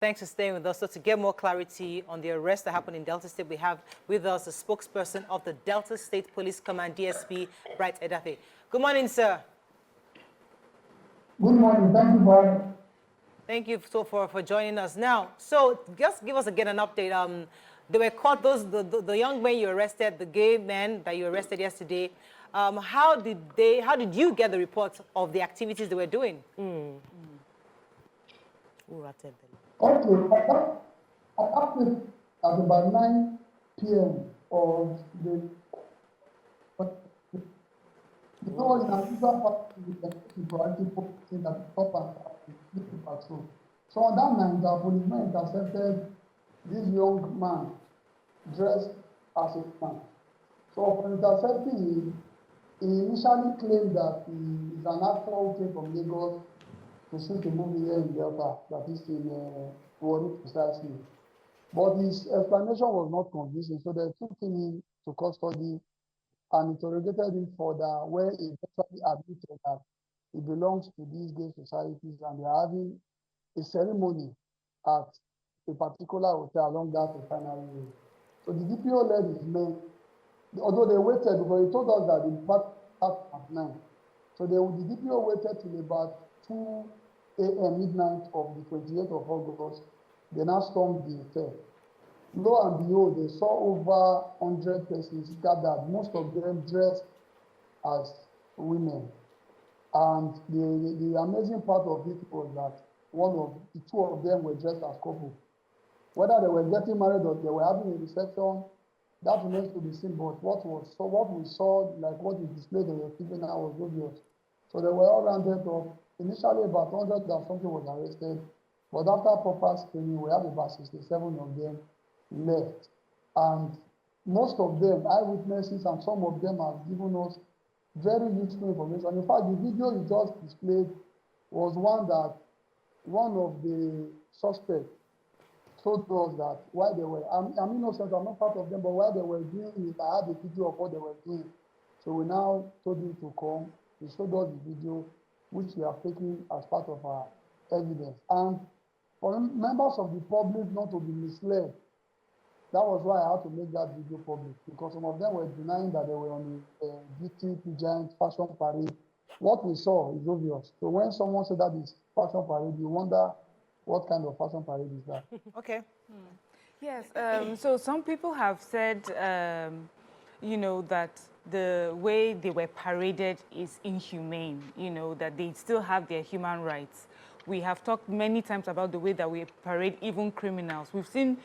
Thanks for staying with us. So to get more clarity on the arrest that happened in Delta State, we have with us the spokesperson of the Delta State Police Command, DSP Bright Edafe. Good morning, sir. Good morning. Thank you, Brian. Thank you for joining us. Now, so just give us again an update. They were caught, the young men you arrested, the gay men that you arrested yesterday. How did you get the reports of the activities they were doing? Okay, I acted at about 9 p.m. of the. You know, in our usual part, the proactive police that stop and patrol. So on that night, the policeman intercepted this young man dressed as a man. So for intercepting him, he initially claimed that he is an actor who came from Lagos to shoot a movie here in Delta, that is in Uvwie precisely. But his explanation was not convincing, so they took him into custody and interrogated him further, where he eventually admitted that he belongs to these gay societies and they are having a ceremony at a particular hotel along that Refinery Road. So the DPO led his men, although they waited because he told us that the party started at 9. So the DPO waited till about 2 a.m. midnight of the 28th of August. They now stormed the hotel. Lo and behold, they saw over 100 persons gathered, most of them dressed as women. And the amazing part of it was that the two of them were dressed as couple. Whether they were getting married or they were having a reception, that remains to be seen. But what we saw, like what we displayed on the TV now, was obvious. So they were all rounded up. Initially, about 100 and something was arrested. But after proper screening, we have about 67 of them left. And most of them, eyewitnesses, and some of them have given us very useful information. In fact, the video you just displayed was one of the suspects told us that while they were, I'm innocent, I'm not part of them, but while they were doing it, I had a video of what they were doing. So we now told him to come. He showed us the video, which we have taken as part of our evidence. And for members of the public not to be misled, that was why I had to make that video public, because some of them were denying that they were on a beauty giant fashion parade. What we saw is obvious. So when someone said that is fashion parade, you wonder what kind of fashion parade is that? Okay. Yes, so some people have said, you know, that the way they were paraded is inhumane, you know, that they still have their human rights. We have talked many times about the way that we parade even criminals. We've seen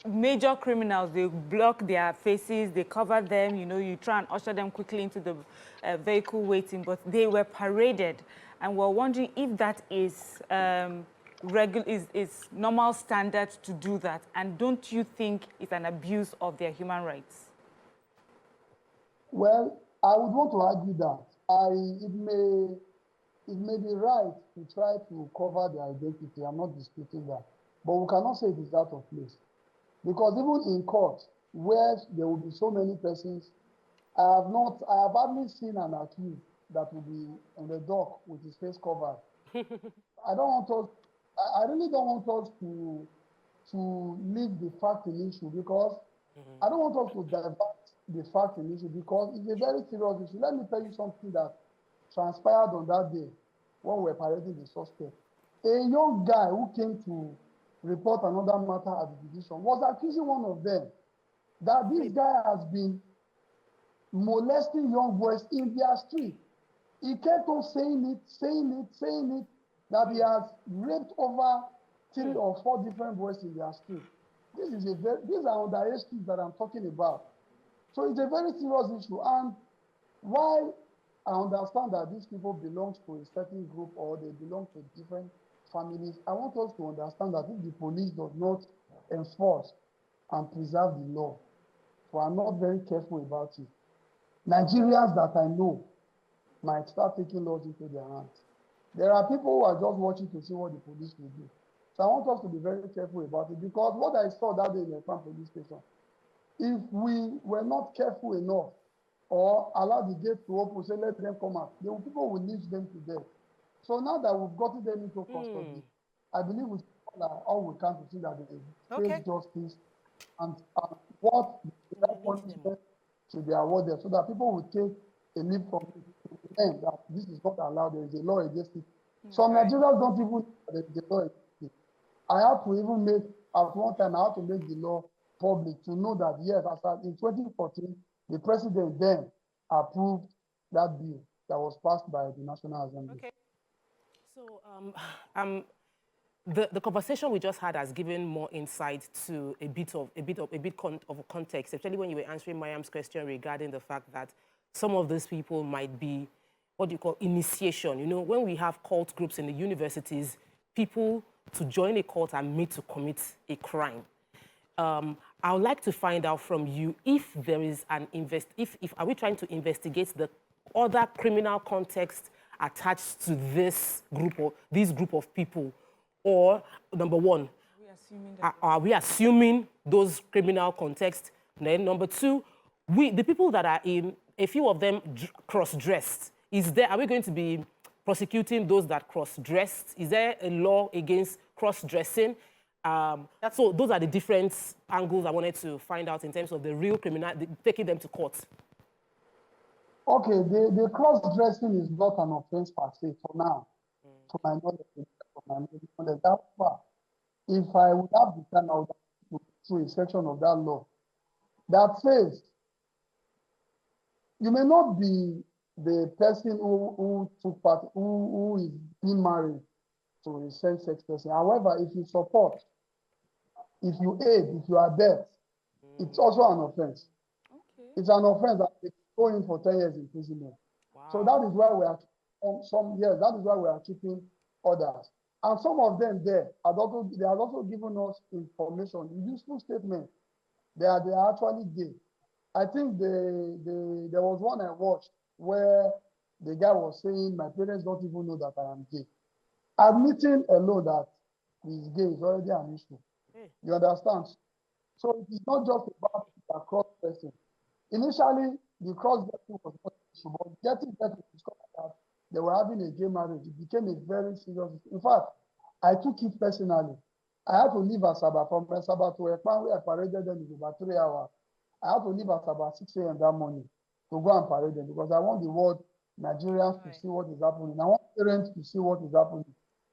major criminals, they block their faces, they cover them, you know, you try and usher them quickly into the vehicle waiting, but they were paraded. And we're wondering if that is normal standard to do that. And don't you think it's an abuse of their human rights? Well, I would want to argue that it may be right to try to cover their identity. I'm not disputing that. But we cannot say it is out of place. Because even in court, where there will be so many persons, I have hardly seen an accused that will be on the dock with his face covered. I really don't want us to leave the fact in issue, because I don't want us to divert the fact in issue, because it's a very serious issue. Let me tell you something that transpired on that day when we were parading the suspect. A young guy who came to report another matter at the division was accusing one of them that this guy has been molesting young boys in their street. He kept on saying it, that he has raped over 3 or 4 different boys in their street. These are underage kids that I'm talking about. So it's a very serious issue. And while I understand that these people belong to a certain group or they belong to different families, I want us to understand that if the police does not enforce and preserve the law, so I'm not very careful about it, Nigerians that I know might start taking laws into their hands. There are people who are just watching to see what the police will do. So I want us to be very careful about it, because what I saw that day in the Ekpan Police Station, if we were not careful enough or allow the gate to open, say let them come out, people will leave them to death. So now that we've gotten them into custody, I believe we should all we can to see that they Okay. face justice and what the punishment should be awarded so that people will take a leap from it to learn that this is not allowed, there is a law against it. Some Nigerians don't even know there is a law against it. I have to even make, at one time, I have to make the law public to know that, yes, as in 2014, the president then approved that bill that was passed by the National Assembly. Okay. So the conversation we just had has given more insight to a bit of a context, especially when you were answering Mariam's question regarding the fact that some of these people might be what you call initiation. You know, when we have cult groups in the universities, people to join a cult are made to commit a crime. I would like to find out from you if there is an if are we trying to investigate the other criminal context attached to this group of people, or number one, are we assuming those criminal context? Then number two, the people that are in, a few of them cross-dressed. Are we going to be prosecuting those that cross-dressed? Is there a law against cross-dressing? So those are the different angles I wanted to find out in terms of the real criminal, taking them to court. Okay, the cross-dressing is not an offense per se for now, to my knowledge. That's why, if I would have the time, I would have to through a section of that law that says you may not be the person who took part, who is being married to a same-sex person. However, if you support, if you aid, if you are there, it's also an offense. Okay. It's an offense that they go in for 10 years imprisonment. Wow. So that is why we are that is why we are keeping others. And some of them they have also given us information, useful statement. They are actually gay. I think there was one I watched where the guy was saying, my parents don't even know that I am gay. Admitting alone that he's gay is already an issue. You understand? So it is not just about the cross-dressing. Initially, the cross-dressing was not an issue, but getting there to discover that they were having a gay marriage, it became a very serious issue. In fact, I took it personally. I had to leave Asaba from Asaba to Ekpan, where I paraded them in about 3 hours. I had to leave Asaba 6 a.m. that morning to go and parade them because I want the world Nigerians to see what is happening. I want parents to see what is happening.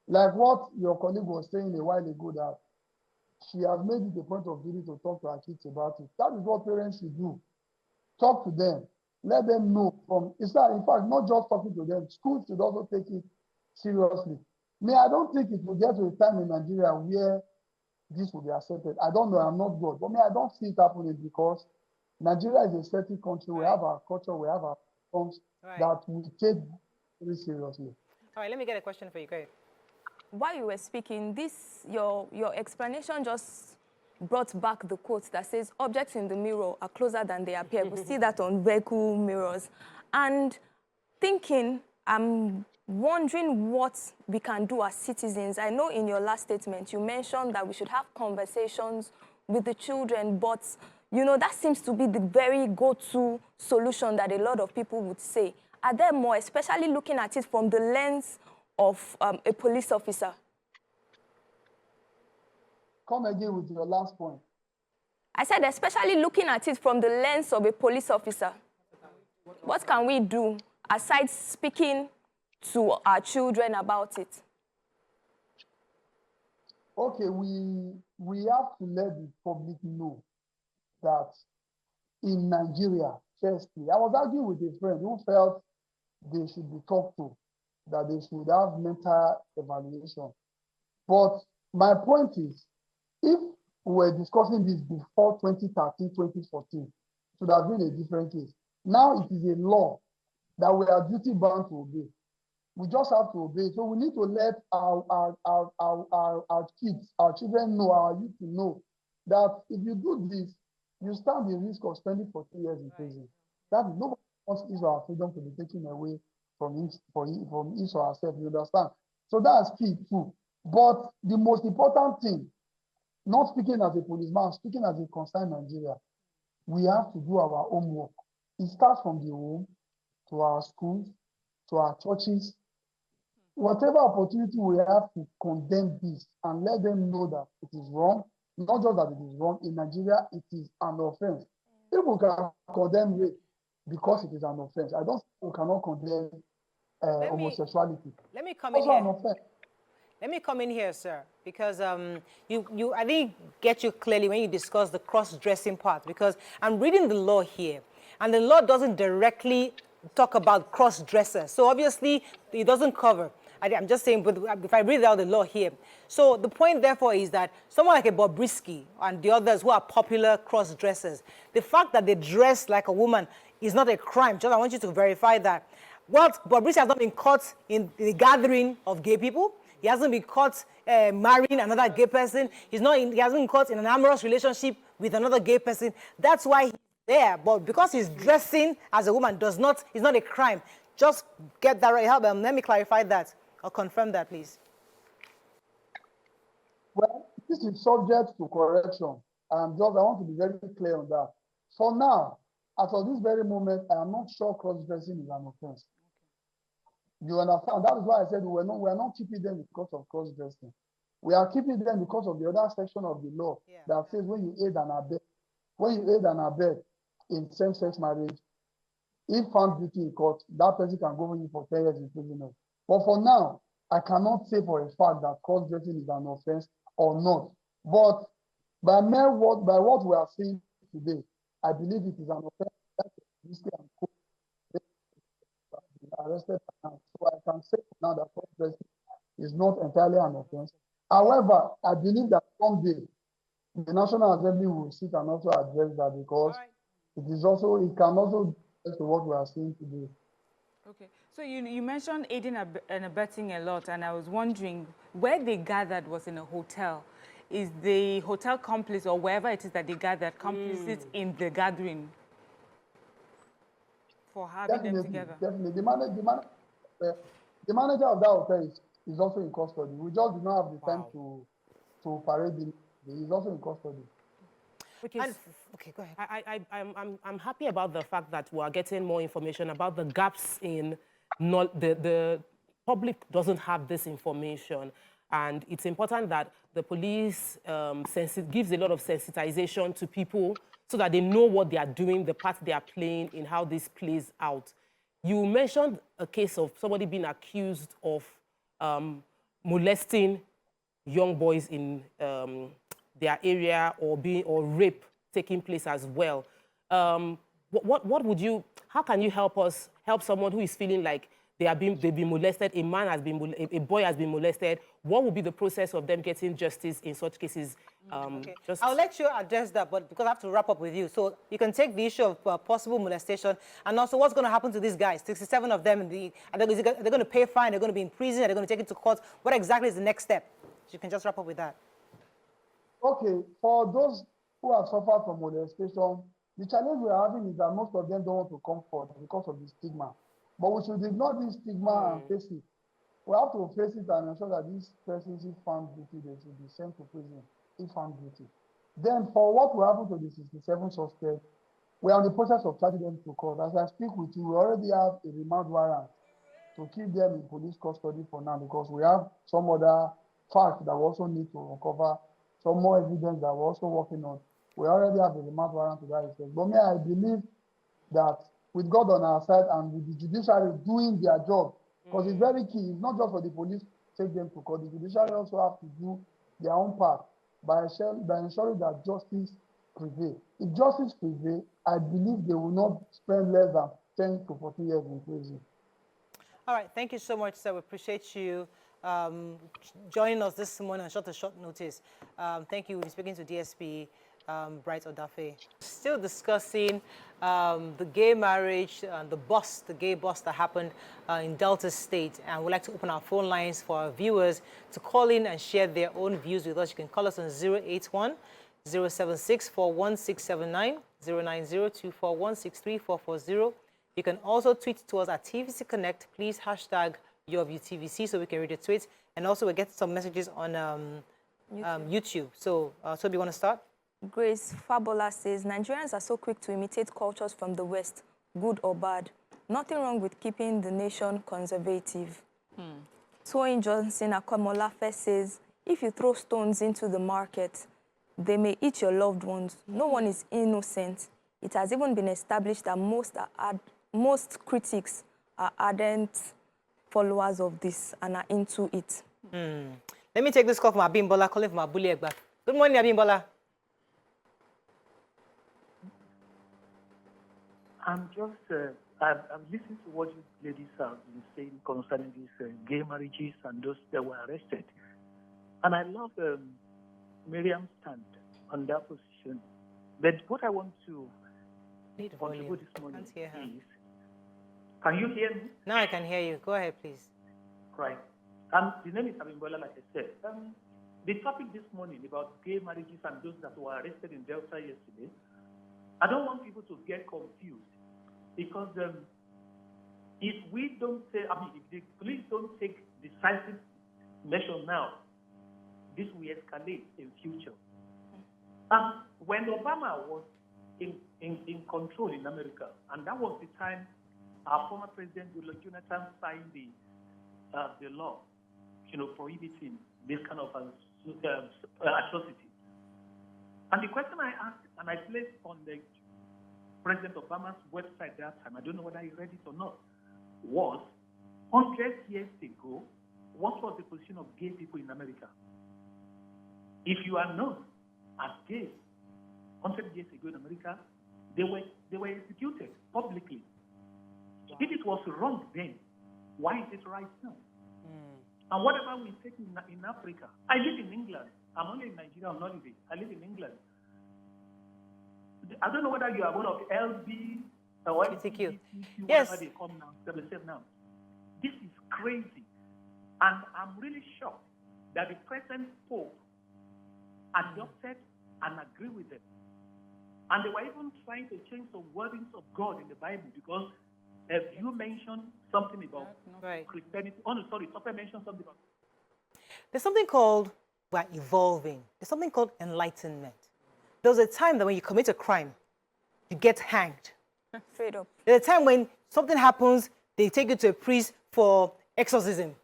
Like what your colleague was saying a while ago, that she has made it a point of duty to talk to her kids about it. That is what parents should do. Talk to them. Let them know in fact, not just talking to them. Schools should also take it seriously. I don't think it will get to a time in Nigeria where this will be accepted. I don't know, I'm not God. But I don't see it happening because Nigeria is a certain country. We have our culture, we have our forms that we take very seriously. All right, let me get a question for you, Kay. While you were speaking, your explanation just brought back the quote that says, objects in the mirror are closer than they appear. We see that on vehicle mirrors. And thinking, I'm wondering what we can do as citizens. I know in your last statement, you mentioned that we should have conversations with the children, but that seems to be the very go-to solution that a lot of people would say. Are there more, especially looking at it from the lens of a police officer? Come again with your last point. I said, especially looking at it from the lens of a police officer. What can we do aside speaking to our children about it? Okay, we have to let the public know that in Nigeria, firstly, I was arguing with a friend who felt they should be talked to, that they should have mental evaluation. But my point is, if we were discussing this before 2013, 2014, it would have been a different case. Now it is a law that we are duty bound to obey. We just have to obey. So we need to let our kids, our children know, our youth to know that if you do this, you stand the risk of spending 40 years in prison. That is, nobody wants his or her freedom to be taken away from his or herself. You understand? So that's key too. But the most important thing, not speaking as a policeman, speaking as a concerned Nigeria, we have to do our homework. It starts from the home, to our schools, to our churches, whatever opportunity we have to condemn this and let them know that it is wrong, not just that it is wrong, in Nigeria, it is an offense. People can condemn rape because it is an offense. I don't think we cannot condemn homosexuality. Let me come in Also here. an offense. Let me come in here, sir, because I didn't get you clearly when you discussed the cross-dressing part, because I'm reading the law here, and the law doesn't directly talk about cross-dressers. So obviously, it doesn't cover. I'm just saying, but if I read out the law here. So the point, therefore, is that someone like a Bobrisky and the others who are popular cross-dressers, the fact that they dress like a woman is not a crime. Just I want you to verify that. Well, Bobrisky has not been caught in the gathering of gay people. He hasn't been caught marrying another gay person. He hasn't been caught in an amorous relationship with another gay person. That's why he's there. But because he's dressing as a woman it's not a crime. Just get that right. Let me clarify that. I'll confirm that, please. Well, this is subject to correction. I want to be very clear on that. For now, as of this very moment, I am not sure cross-dressing is an offense. You understand? That is why I said we are not keeping them because of cross-dressing. We are keeping them because of the other section of the law that says when you aid and abet in same-sex marriage, if found guilty in court, that person can go in for 10 years imprisonment. But for now, I cannot say for a fact that cross-dressing is an offense or not. But by what we are seeing today, I believe it is an offense. Arrested now. So I can say now that cross-dressing is not entirely an offense. However, I believe that someday the National Assembly will sit and also address that, because it can also to what we are seeing today. Okay, so you mentioned aiding and abetting a lot, and I was wondering where they gathered was in a hotel. Is the hotel complicit, or wherever it is that they gathered, complicit in the gathering for having them together? Definitely. The manager of that hotel is also in custody. We just do not have the time to parade him. He is also in custody. Okay, go ahead. I'm happy about the fact that we are getting more information about the gaps in the public doesn't have this information, and it's important that the police gives a lot of sensitization to people so that they know what they are doing, the part they are playing in how this plays out. You mentioned a case of somebody being accused of molesting young boys in their area, or rape taking place as well. What would you? How can you help someone who is feeling like they've been molested? A boy has been molested. What would be the process of them getting justice in such cases? Okay. I'll let you address that, but because I have to wrap up with you, so you can take the issue of possible molestation, and also what's going to happen to these guys. 67 of them, they're going to pay a fine. They're going to be in prison. They're going to take it to court. What exactly is the next step? So you can just wrap up with that. Okay, for those who have suffered from molestation, the challenge we are having is that most of them don't want to come forward because of the stigma. But we should ignore this stigma and face it. We have to face it and ensure that these persons, if found guilty, they should be sent to prison if found guilty. Then, for what will happen to the 67 suspects, we are in the process of charging them to court. As I speak with you, we already have a remand warrant to keep them in police custody for now, because we have some other facts that we also need to uncover, some more evidence that we're also working on. We already have a remand warrant to that effect. But I believe that with God on our side and with the judiciary doing their job, because it's very key. It's not just for the police to take them to court. The judiciary also have to do their own part by ensuring that justice prevails. If justice prevails, I believe they will not spend less than 10 to 14 years in prison. All right, thank you so much, sir. We appreciate you joining us this morning on short notice. Thank you. We're speaking to DSP Bright Odafe. Still discussing the gay marriage and the gay bus that happened in Delta State. And we'd like to open our phone lines for our viewers to call in and share their own views with us. You can call us on 081 076 41679, 090 241 440. You can also tweet to us at TVC Connect. Please hashtag YourViewTVC so we can read your tweets. And also we get some messages on YouTube. So, do you want to start? Grace Fabola says, Nigerians are so quick to imitate cultures from the West, good or bad. Nothing wrong with keeping the nation conservative. Toyin Johnson Akomolafe says, if you throw stones into the market, they may eat your loved ones. No one is innocent. It has even been established that most critics are ardent followers of this and are into it. Let me take this call from Abimbola, calling from Uvwie Ekpan. Good morning, Abimbola. I'm listening to what you ladies have been saying concerning these gay marriages and those that were arrested. And I love Miriam's stand on that position. But what I want to contribute this morning is, can you hear me? Now I can hear you. Go ahead, please. Right. The name is Abimbola, like I said. The topic this morning about gay marriages and those that were arrested in Delta yesterday, I don't want people to get confused, because if we don't say, if the police don't take decisive measure now, this will escalate in future. When Obama was in control in America, and that was the time our former president, Jonathan, signed the law, prohibiting this kind of atrocity. And the question I asked, and I placed on the President Obama's website that time, I don't know whether you read it or not, was 100 years ago, what was the position of gay people in America? If you are known as gay 100 years ago in America, they were executed publicly. If it was wrong then, why is it right now? And whatever we take in Africa, I live in England. I'm only in Nigeria on holiday. I live in England. I don't know whether you are one of LB or LGBTQ. Yes. Yes. They come now, themselves now. This is crazy. And I'm really shocked that the present Pope adopted and agreed with them. And they were even trying to change some wordings of God in the Bible, because you mentioned something about Christianity. Oh, no, sorry, Topper mentioned something about. There's something called, we're evolving. There's something called enlightenment. There was a time that when you commit a crime, you get hanged. Straight up. There's a time when something happens, they take you to a priest for exorcism.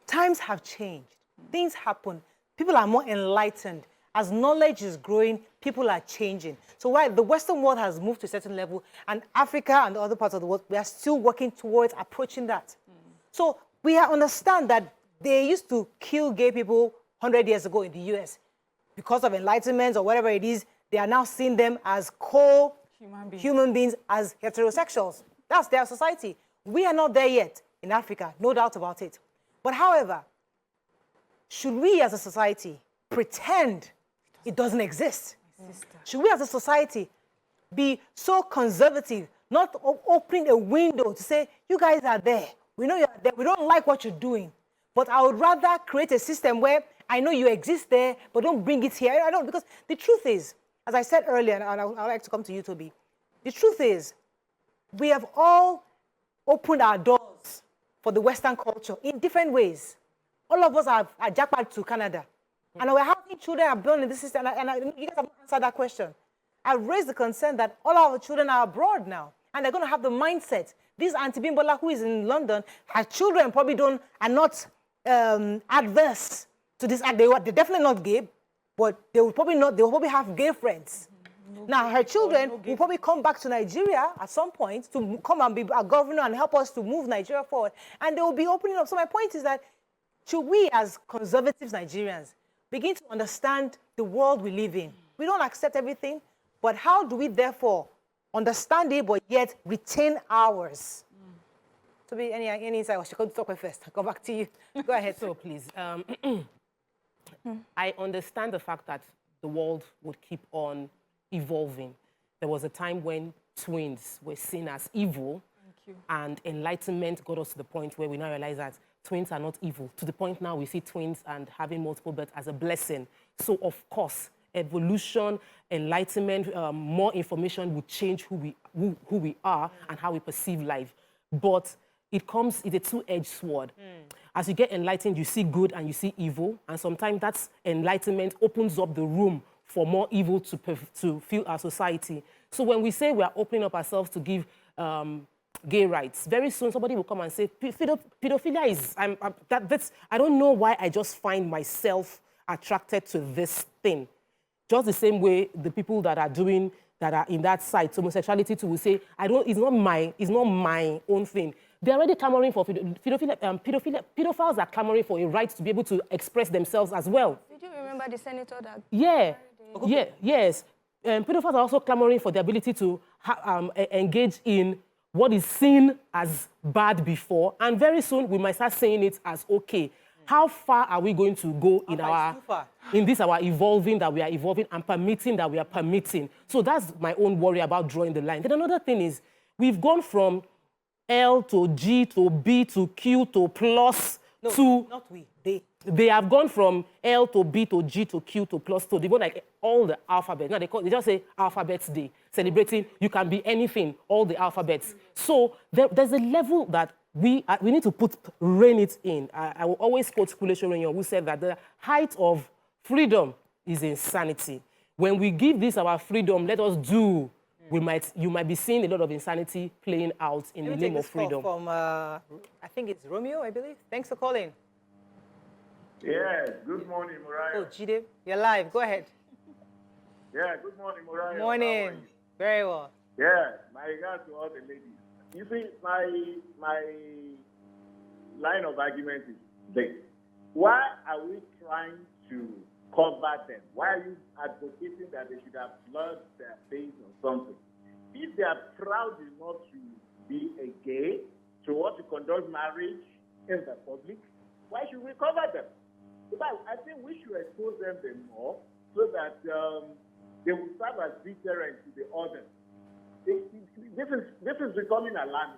Times have changed. Things happen. People are more enlightened. As knowledge is growing, people are changing. So while the Western world has moved to a certain level, and Africa and other parts of the world, we are still working towards approaching that. So we understand that they used to kill gay people 100 years ago in the US. Because of enlightenment or whatever it is, they are now seeing them as human beings, as heterosexuals. That's their society. We are not there yet in Africa, no doubt about it. But however, should we as a society pretend it doesn't exist? Should we as a society be so conservative, not opening a window to say, you guys are there, we know you're there, we don't like what you're doing, but I would rather create a system where I know you exist there, but don't bring it here. I don't, because the truth is, as I said earlier, and I'd like to come to you, Toby, the truth is, we have all opened our doors for the Western culture in different ways. All of us are jackpot to Canada. And we're having children are born in this system, and you guys have not answered that question. I've raised the concern that all our children are abroad now, and they're going to have the mindset. This Auntie Bimbola, who is in London, her children probably are not adverse to this act. They're definitely not gay, but they will probably have gay friends. Now, her children will probably come back to Nigeria at some point to come and be a governor and help us to move Nigeria forward. And they will be opening up. So my point is that should we as conservative Nigerians begin to understand the world we live in? We don't accept everything, but how do we therefore understand it, but yet retain ours? To be any insight, I should come to talk first. I'll come back to you. Go ahead. So please, I understand the fact that the world would keep on evolving. There was a time when twins were seen as evil, and enlightenment got us to the point where we now realize that twins are not evil. To the point now we see twins and having multiple births as a blessing. So of course, evolution, enlightenment, more information would change who we are and how we perceive life. But it's a two-edged sword. As you get enlightened, you see good and you see evil, and sometimes that enlightenment opens up the room for more evil to fill our society. So when we say we are opening up ourselves to give gay rights. Very soon, somebody will come and say, pedophilia is, I don't know why I just find myself attracted to this thing. Just the same way the people that are in that side, homosexuality too, will say, it's not my own thing. They're already clamoring for pedophiles are clamoring for a right to be able to express themselves as well. Did you remember the senator that? Yes. Pedophiles are also clamoring for the ability to engage in what is seen as bad before, and very soon we might start saying it as okay. How far are we going to go in our evolving that we are evolving and permitting that we are permitting? So that's my own worry about drawing the line. Then another thing is we've gone from L to G to B to Q to plus to... Not we, they have gone from L to B to G to Q to plus to. They go like all the alphabets. Now they just say Alphabets Day, celebrating you can be anything, all the alphabets. So there's a level that we need to rein it in. I will always quote Kule Sorenyo, who said that the height of freedom is insanity. When we give this our freedom, let us do. You might be seeing a lot of insanity playing out in the name of freedom. From, I think it's Romeo, I believe. Thanks for calling. Yes, good morning, Mariah. Oh, Jide, you're live. Go ahead. Yeah, good morning, Mariah. Morning. Very well. Yeah, my regards to all the ladies. You see, my line of argument is this. Why are we trying to cover them? Why are you advocating that they should have blurred their face or something? If they are proud enough to be a gay, to want to conduct marriage in the public, why should we cover them? But I think we should expose them more so that they will serve as deterrent to the others. This is becoming alarming,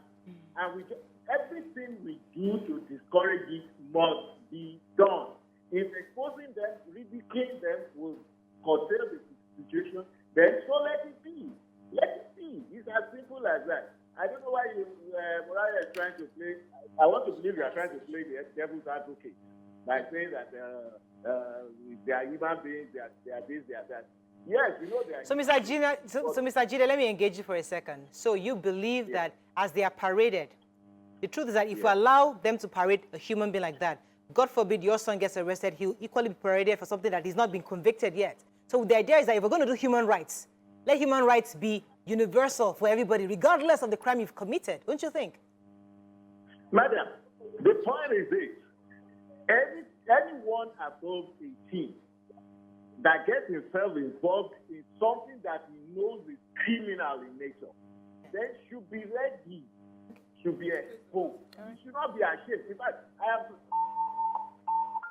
and everything we do to discourage it must be done. If exposing them, ridiculing them will curtail the situation, then so let it be. Let it be. It's as simple as that. I don't know why Mariah is trying to play. I want to believe you are trying to play the devil's advocate by saying that they are human beings, they are this, they are that. Yes, you know they are. So, Mr. Gina, let me engage you for a second. So you believe that as they are paraded, the truth is that if you allow them to parade a human being like that, God forbid your son gets arrested, he'll equally be paraded for something that he's not been convicted yet. So the idea is that if we're going to do human rights, let human rights be universal for everybody, regardless of the crime you've committed, don't you think? Madam, the point is this. Anyone above 18 that gets himself involved in something that he knows is criminal in nature, then should be ready, should be exposed. You should not be ashamed. In fact, I have to...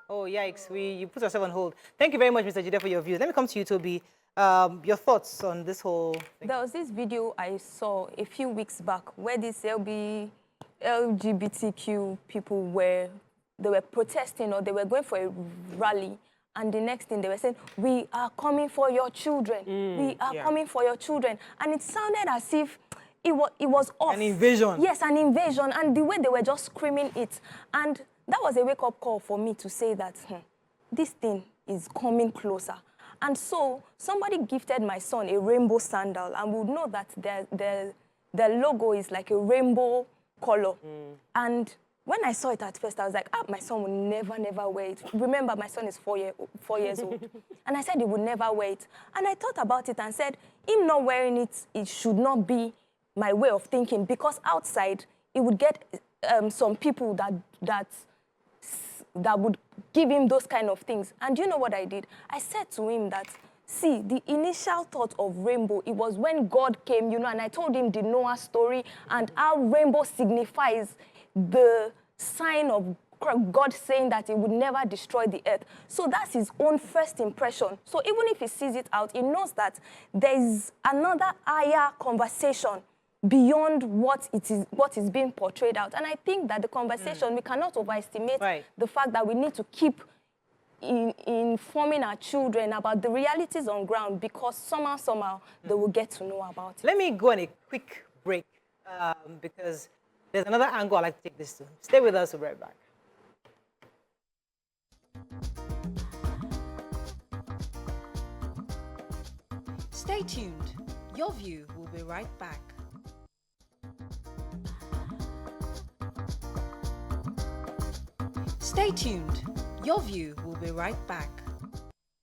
Oh, yikes. You put yourself on hold. Thank you very much, Mr. Jide, for your views. Let me come to you, Toby. Your thoughts on this whole thing? There was this video I saw a few weeks back where these LGBTQ people they were protesting or they were going for a rally, and the next thing they were saying, we are coming for your children. We are coming for your children. And it sounded as if it was off. An invasion. Yes, an invasion. And the way they were just screaming it. And that was a wake-up call for me to say that this thing is coming closer. And so somebody gifted my son a rainbow sandal, and we would know that their logo is like a rainbow color. And when I saw it at first, I was like, my son will never wear it. Remember, my son is 4 years old. And I said he would never wear it. And I thought about it and said, him not wearing it, it should not be my way of thinking, because outside, it would get some people that would give him those kind of things. And you know what I did? I said to him that, see, the initial thought of rainbow, it was when God came, and I told him the Noah story and how rainbow signifies the sign of God saying that he would never destroy the earth. So that's his own first impression. So even if he sees it out, he knows that there is another higher conversation beyond what is being portrayed out. And I think that the conversation, we cannot overestimate the fact that we need to keep informing our children about the realities on ground, because somehow they will get to know about it. Let me go on a quick break because there's another angle I'd like to take this to. Stay with us, we'll be right back. Stay tuned. Your View will be right back. Stay tuned. Your View will be right back.